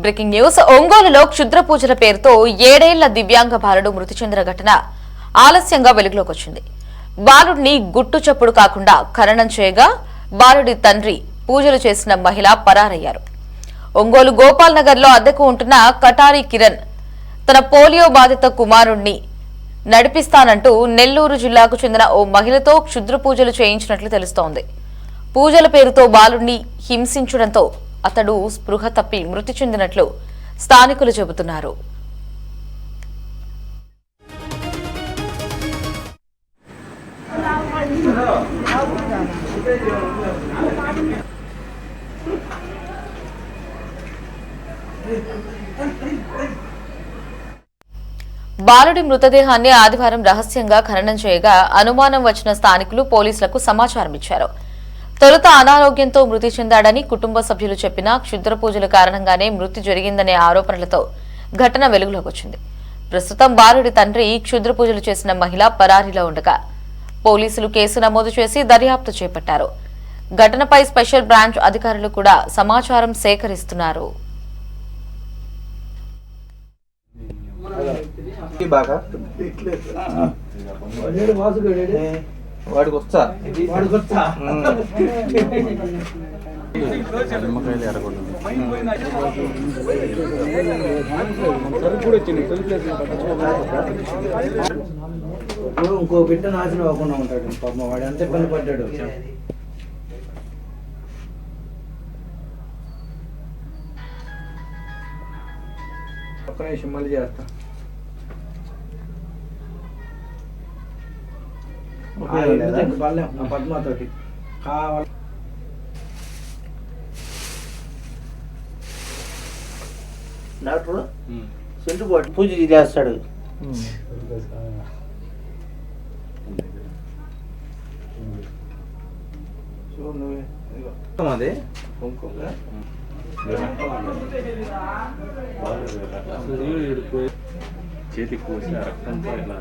Breaking news. ఒంగోలులో క్షుద్ర పూజల పేరుతో 7 ఏళ్ల దివ్యాంగ బాలుడు మృతి చెందిన ఘటన ఆలస్యంగా వెలుగులోకి వచ్చింది. బాలుడిని గుట్టు చప్పుడు కాకుండా ఖననం చేయగా బాలుడి తండ్రి పూజలు చేసిన మహిళ పరారయ్యారు. ఒంగోలు గోపాల్ నగర్ లో అద్దెకు ఉంటున్న కటారి కిరణ్ తన పోలియో బాధిత కుమారుణ్ణి నడిపిస్తానంటూ నెల్లూరు జిల్లాకు చెందిన ఓ మహిళతో క్షుద్ర పూజలు చేయించినట్లు తెలుస్తోంది. పూజల పేరుతో బాలుడిని హింసించడంతో అతడు స్పృహ తప్పి మృతి చెందినట్లు స్థానికులు చెబుతున్నారు. బాలుడి మృతదేహాన్ని ఆదివారం రహస్యంగా ఖననం చేయగా అనుమానం వచ్చిన స్థానికులు పోలీసులకు సమాచారం ఇచ్చారు. తొలుత అనారోగ్యంతో మృతి చెందాడని కుటుంబ సభ్యులు చెప్పినా క్షుద్ర పూజల కారణంగానే మృతి జరిగిందనే ఆరోపణలతో ఘటన వెలుగులోకి వచ్చింది. ప్రస్తుతం బాలుడి తండ్రి క్షుద్ర పూజలు చేసిన మహిళ పరారీలో ఉండగా పోలీసులు కేసు నమోదు చేసి దర్యాప్తు చేపట్టారు. ఘటనపై స్పెషల్ బ్రాంచ్ అధికారులు కూడా సమాచారం సేకరిస్తున్నారు. ఇంకో బిడ్డ నాశనం అవ్వకుండా ఉంటాడు. పాపం వాడు ఎంత ఇబ్బంది పడ్డాడు. ఒక్క నిమిషం మళ్ళీ చేస్తా. పద్మతోటి కావాలి. డాక్టర్ సెంటు పోటీ పూజ చేస్తాడు. అదే చేతికి కోసి ఆ రక్తంతో ఇలా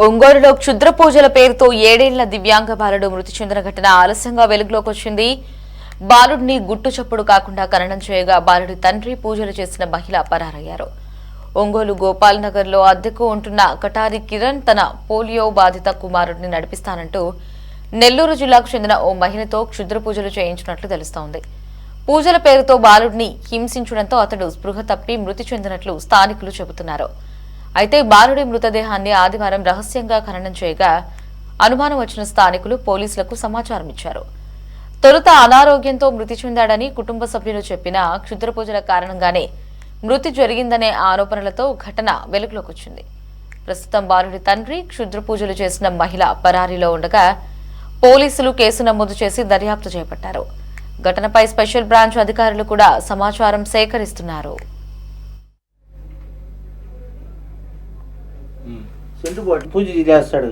ఒంగోలులో క్షుద్ర పూజల పేరుతో 7 ఏళ్ల దివ్యాంగ బాలుడు మృతి చెందిన ఘటన ఆలస్యంగా వెలుగులోకి వచ్చింది. బాలుడిని గుట్టు చప్పుడు కాకుండా ఖననం చేయగా బాలుడి తండ్రి పూజలు చేసిన మహిళ పరారయ్యారు. ఒంగోలు గోపాల్ నగర్ లో అద్దెకు ఉంటున్న కటారి కిరణ్ తన పోలియో బాధిత కుమారుడిని నడిపిస్తానంటూ నెల్లూరు జిల్లాకు చెందిన ఓ మహిళతో క్షుద్ర పూజలు చేయించినట్లు తెలుస్తోంది. పూజల పేరుతో బాలుడిని హింసించడంతో అతడు స్పృహ తప్పి మృతి చెందినట్లు స్థానికులు చెబుతున్నారు. అయితే బాలుడి మృతదేహాన్ని ఆదివారం రహస్యంగా ఖననం చేయగా అనుమానం వచ్చిన స్థానికులు పోలీసులకు సమాచారం ఇచ్చారు. తొలుత అనారోగ్యంతో మృతి చెందాడని కుటుంబ సభ్యులు చెప్పినా క్షుద్ర పూజల కారణంగానే మృతి జరిగిందనే ఆరోపణలతో ఘటన వెలుగులోకి వచ్చింది. ప్రస్తుతం బాలుడి తండ్రి క్షుద్ర పూజలు చేసిన మహిళ పరారీలో ఉండగా పోలీసులు కేసు నమోదు చేసి దర్యాప్తు చేపట్టారు. ఘటనపై స్పెషల్ బ్రాంచ్ అధికారులు కూడా సమాచారం సేకరిస్తున్నారు. పూజ చేస్తాడు.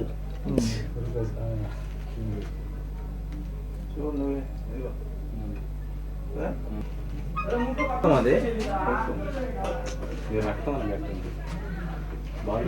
అదే రక్తం అని బాగా